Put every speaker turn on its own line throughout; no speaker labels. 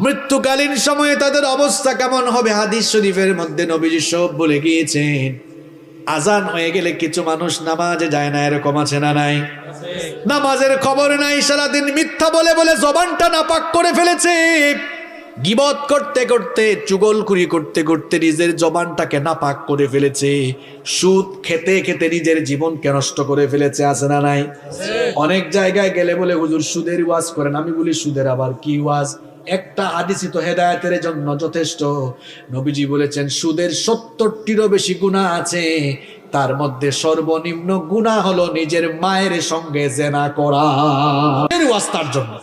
মৃত্যুকালীন সময়ে তাদের অবস্থা কেমন হবে হাদিস শরীফের মধ্যে নবীজি সব বলে গিয়েছেন। আজান হয়ে গেলে কিছু মানুষ নামাজে যায় না, এরকম আছে না নাই? নামাজের খবর নাই, সারাদিন মিথ্যা বলে বলে জবানটা নাপাক করে ফেলেছে। গীবত করতে করতে, চুগলখুরি করতে করতে নিজের জবানটাকে নাপাক করে ফেলেছে। সুদ খেতে খেতে নিজের জীবনকে নষ্ট করে ফেলেছে, আছে না নাই? অনেক জায়গায় গেলে বলে হুজুর সুদের ওয়াজ করেন, আমি বলি সুদের আবার কি ওয়াজ? একটা হাদিসই তো হেদায়েতের জন্য যথেষ্ট। নবীজি বলেছেন সুদের 70টিরও বেশি গুনাহ আছে, তার মধ্যে সর্বনিম্ন গুনাহ হলো নিজের মায়ের সঙ্গে জেনা করা। এর ওয়াজ তার জন্য।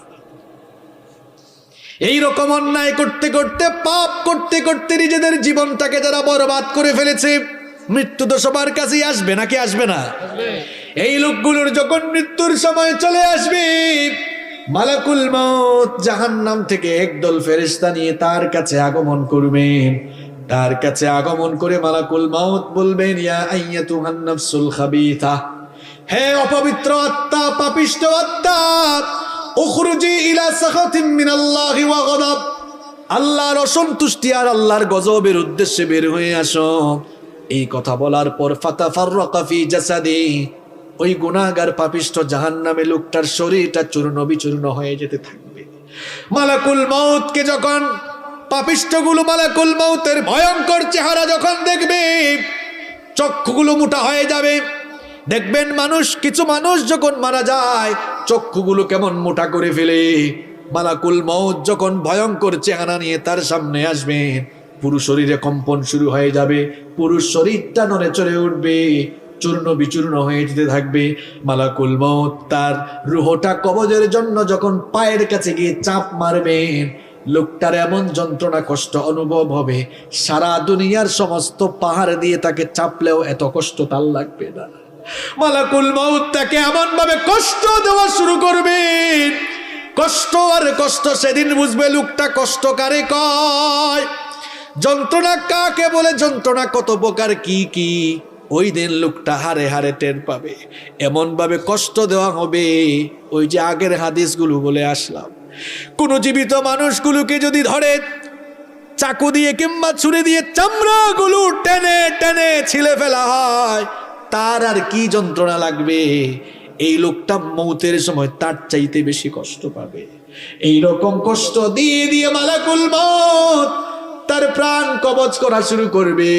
এই রকম অন্যায় করতে করতে, পাপ করতে করতে নিজেদের জীবনটাকে যারা বরবাদ করে ফেলেছে, মৃত্যু তো সবার কাছেই আসবে, নাকি আসবে না? এই লোকগুলোর যখন মৃত্যুর সময় চলে আসবে, মালাকুল মউত জাহান্নাম থেকে একদল ফেরেশতা নিয়ে তার কাছে আগমন করবেন। তার কাছে আগমন করে মালাকুল মউত বলবেন, ইয়া আইয়াতুহান নাফসুল খাবিথা, হে অপবিত্র আত্মা, পাপিষ্ঠ আত্মা, উখরুজি ইলা সাখাতিন মিনাল্লাহি ওয়া গযব, আল্লাহর অসন্তুষ্টি আর আল্লাহর গজবের উদ্দেশ্যে বের হয়ে আসো। এই কথা বলার পর ফাতাফাররাকা ফি জাসাদি, ওই গুনাহগার পাপিষ্ঠ জাহান্নামে লোকটার শরীরটা চূর্ণ বিচূর্ণ হয়ে যেতে থাকবে। মালাকুল মউতকে যখন পাপিষ্ঠগুলো মালাকুল মউতের ভয়ঙ্কর চেহারা যখন দেখবে, চক্ষুগুলো মোটা হয়ে যাবে। দেখবেন মানুষ, কিছু মানুষ যখন মারা যায় চক্ষুগুলো কেমন মোটা করে ফেলে। মালাকুল মউত যখন ভয়ঙ্কর চেহারা নিয়ে তার সামনে আসবেন, পুরো শরীরে কম্পন শুরু হয়ে যাবে, পুরো শরীরটা নড়ে চড়ে উঠবে, চূর্ণ বিচূর্ণ হয়ে যেতে থাকবে। মালাকুল মউত তার রুহটা কবজের জন্য যখন পায়ের কাছে গিয়ে চাপ মারবেন, লোকটার এমন যন্ত্রণা কষ্ট অনুভব হবে, সারা দুনিয়ার সমস্ত পাহাড় দিয়ে তাকে চাপলেও এত কষ্ট তার লাগবে না। মালাকুল মউত তাকে এমন ভাবে কষ্ট দেওয়া শুরু করবে, কষ্ট আর কষ্ট। সেদিন বুঝবে লোকটা কষ্ট কারে কয়, যন্ত্রণা কাকে বলে, যন্ত্রণা কত প্রকার কি কি, ওই দিন লোকটা হারে হারে টের পাবে। এমন ভাবে কষ্ট দেওয়া হবে, ওই যে আগের হাদিসগুলো বলে আসলাম, কোন জীবিত মানুষগুলোকে যদি ধরে চাকু দিয়ে কিংবা ছুরি দিয়ে চামড়াগুলো টেনে টেনে ছিলে ফেলা হয়, তার আর কি যন্ত্রণা লাগবে। এই লোকটা মৌতের সময় তার চাইতে বেশি কষ্ট পাবে। এই রকম কষ্ট দিয়ে দিয়ে মালাকুল মউত তার প্রাণ কবজ করা শুরু করবে।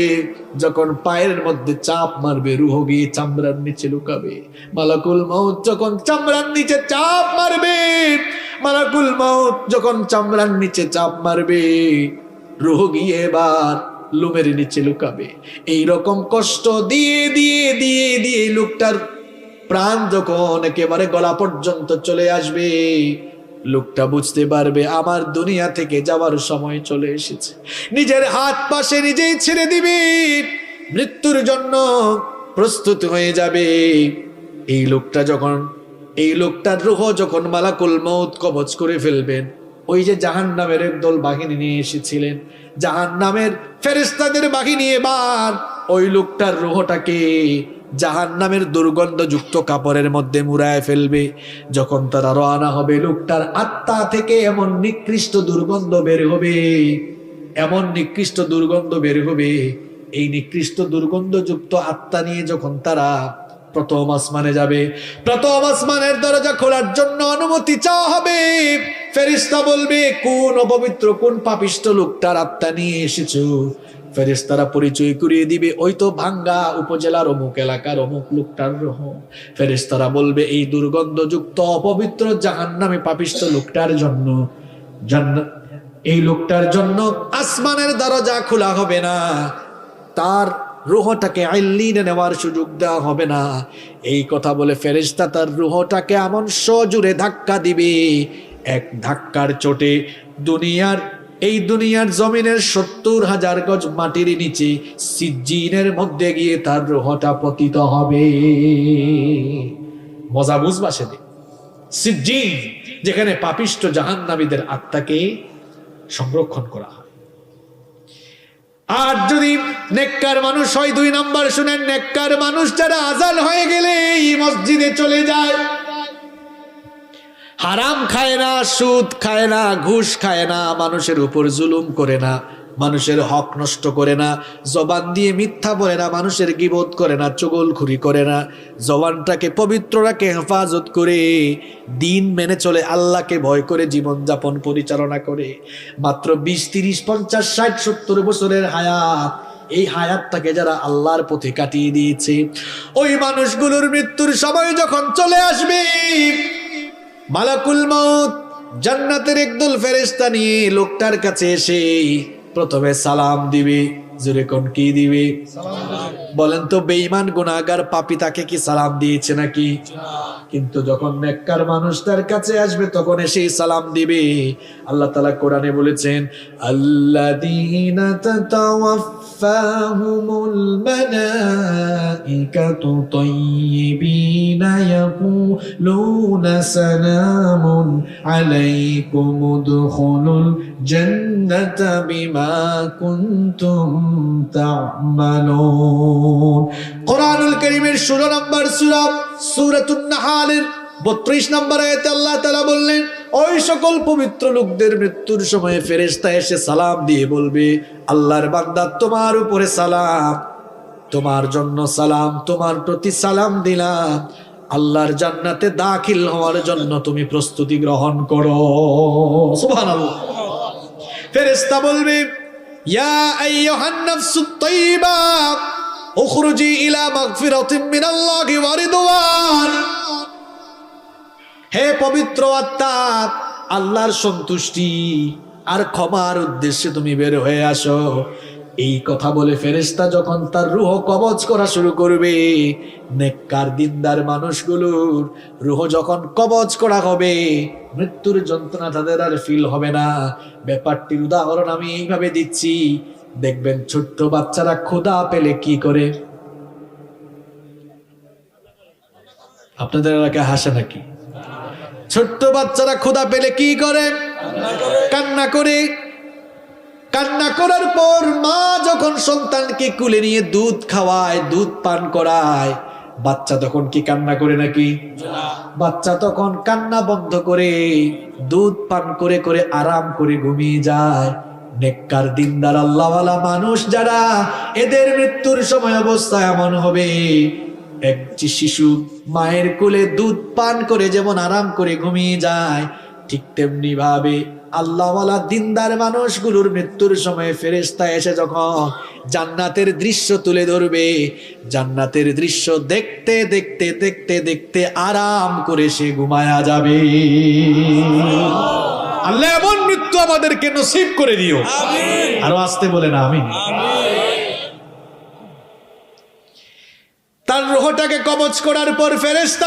যখন পায়ের মধ্যে চাপ মারবে, রুহ গিয়ে চামড়ার নিচে লুকাবে। মালাকুল মউত যখন চামড়ার নিচে চাপ মারবে, মালাকুল মউত যখন চামড়ার নিচে চাপ মারবে, রুহ গিয়ে এবার লোমের নিচে লুকাবে। এই রকম কষ্ট দিয়ে দিয়ে দিয়ে দিয়ে লোকটার প্রাণ যখন একেবারে গলা পর্যন্ত চলে আসবে, লোকটা বুঝতে পারবে আমার দুনিয়া থেকে যাওয়ার সময় চলে এসেছে। নিজের হাত পাশে নিজেই ছেড়ে দিবে, মৃত্যুর জন্য প্রস্তুত হয়ে যাবে। এই লোকটা যখন, এই লোকটার রূহ যখন মালাকুল মউত কবজ করে ফেলবেন, ওই যে জাহান্নামের একদল বাহিনী নিয়ে এসেছিলেন, জাহান্নামের ফেরেশতাদের বাহিনী এবার ওই লোকটার রূহটাকে জাহান্নামের দুর্গন্ধযুক্ত কাপড়ের মধ্যে মুড়ায় ফেলবে। যখন তারা রওনা হবে, লোকটার আত্মা থেকে এমন নিকৃষ্ট দুর্গন্ধ বের হবে, এমন নিকৃষ্ট দুর্গন্ধ বের হবে। এই নিকৃষ্ট দুর্গন্ধযুক্ত আত্মা নিয়ে যখন তারা প্রথম আসমানে যাবে, প্রথম আসমানের দরজা খোলার জন্য অনুমতি চাওয়া হবে। ফেরেশতা বলবে, কোন অপবিত্র কোন পাপিষ্ঠ লোকটার আত্মা নিয়ে এসেছো? ফেরেশতারা পরিচয় করিয়ে দিবে, ওই তো ভাঙ্গা উপজেলার অমুক এলাকার অমুক লোকটার রূহ। ফেরেশতারা বলবে, এই দুর্গন্ধযুক্ত অপবিত্র জাহান্নামী পাপিষ্ঠ লোকটার জন্য, এই লোকটার জন্য আসমানের দরজা খোলা হবে না, তার রূহটাকে আইল্লিনে নেওয়ার সুযোগ দেওয়া হবে না। এই কথা বলে ফেরেশতা তার রূহটাকে এমন সজোরে ধাক্কা দিবে, এক ধাক্কার চোটে এই দুনিয়ার জমিনের 70,000 গজ মাটির নিচে সিজ্জিনের মধ্যে গিয়ে তার রূহটা পতিত হবে। মজা বুঝবা সেদিন। সিজ্জিন, যেখানে পাপিষ্ঠ জাহান্নামীদের আত্মাকে সংরক্ষণ করা হয়। আর যদি নেককার মানুষ হয়, 2 নাম্বার শুনেন, নেককার মানুষ যারা আজান হয়ে গেলে এই মসজিদে চলে যায়, হারাম খায় না, সুদ খায় না, ঘুষ খায় না, মানুষের উপর জুলুম করে না, মানুষের হক নষ্ট করে না, জবান দিয়ে মিথ্যা বলে না, মানুষের গীবত করে না, চুগলখুরি করে না, জবানটাকে পবিত্র রাখে, হেফাজত করে দিন মেনে চলে, আল্লাহকে ভয় করে জীবনযাপন পরিচালনা করে। মাত্র 20, 30, 50, 60, 70 বছরের হায়াত, এই হায়াতটাকে যারা আল্লাহর পথে কাটিয়ে দিয়েছে, ওই মানুষগুলোর মৃত্যুর সময় যখন চলে আসবে, মালাকুল মউত জান্নাতের একদল ফেরেশতা নিয়ে লোকটার কাছে এসে প্রথমে সালাম দিবে। জোরে কোন কি দিবে? বলেন তো, বেঈমান গুনাহগার পাপী তাকে কি সালাম দিয়েছে নাকি? কিন্তু যখন নেককার মানুষ তার কাছে আসবে তখন এসেই সালাম দিবে। আল্লাহ তাআলা কোরআনে বলেছেন, আল্লাযীনা তাতাওয়াফাহুমুল মালাইকাতু তাইয়্যিবিনা ইয়াকুলুনা সালামুন আলাইকুম উদখুলুল জান্নাতা বিমা কুনতুম তা'মালুন। কোরআনুল কারীমের 16 নম্বর সূরা সূরাতুন নাহালের 32 নম্বর আয়াতে আল্লাহ তাআলা বললেন, ওই সকল পবিত্র লোকদের মৃত্যুর সময়ে ফেরেশতা এসে সালাম দিয়ে বলবে, আল্লাহর বান্দা তোমার উপরে সালাম, তোমার জন্য সালাম, তোমার প্রতি সালাম দিলাম, আল্লাহর জান্নাতে দাখিল হওয়ার জন্য তুমি প্রস্তুতি গ্রহণ করো। সুবহানাল্লাহ। ফেরেশতা বলবে, ইয়া আইয়ুহান নাফসুত তাইয়্যিবা উখরুজি ইলা মাগফিরাতিন মিনাল্লাহি ওয়া রিদওয়ান। হে পবিত্র আত্মা, আল্লাহর সন্তুষ্টি আর ক্ষমার উদ্দেশ্যে তুমি বের হয়ে আসো। এই কথা বলে ফেরেশতা যখন তার রূহ কবজ করা শুরু করবে, নেককার দিনদার মানুষগুলোর রূহ যখন কবজ করা হবে, মৃত্যুর যন্ত্রণা তাদের আর ফিল হবে না। ব্যাপারটির উদাহরণ আমি এইভাবে দিচ্ছি, দেখবেন ছোট্ট বাচ্চারা ক্ষুধা পেলে কি করে? আপনাদের এলাকায় হাসে নাকি? ছোট্ট বাচ্চারা ক্ষুধা পেলে কি করে? কান্না করে। কান্না করার পর মা যখন সন্তানকে কুলে নিয়ে দুধ খাওয়ায়, দুধ পান করায়, বাচ্চা তখন কি কান্না করে নাকি? বাচ্চা তখন কান্না বন্ধ করে দুধ পান করে করে আরাম করে ঘুমিয়ে যায়। নেককার দিনদার আল্লাহওয়ালা মানুষ যারা, এদের মৃত্যুর সময় অবস্থা এমন হবে, একটি শিশু মায়ের কোলে দুধ পান করে যেমন আরাম করে ঘুমিয়ে যায়, ঠিক তেমনি ভাবে আল্লাহওয়ালা দিনদার মানুষগুলোর মৃত্যুর সময় ফেরেশতা এসে যখন জান্নাতের দৃশ্য তুলে ধরবে, জান্নাতের দৃশ্য দেখতে দেখতে দেখতে দেখতে আরাম করে সে ঘুমায়া যাবে। আল্লাহ এমন মৃত্যু আমাদেরকে নসিব করে দিও। আরো আসতে বলেন আমিন। তার রূহটাকে কবজ করার পর ফেরেশতা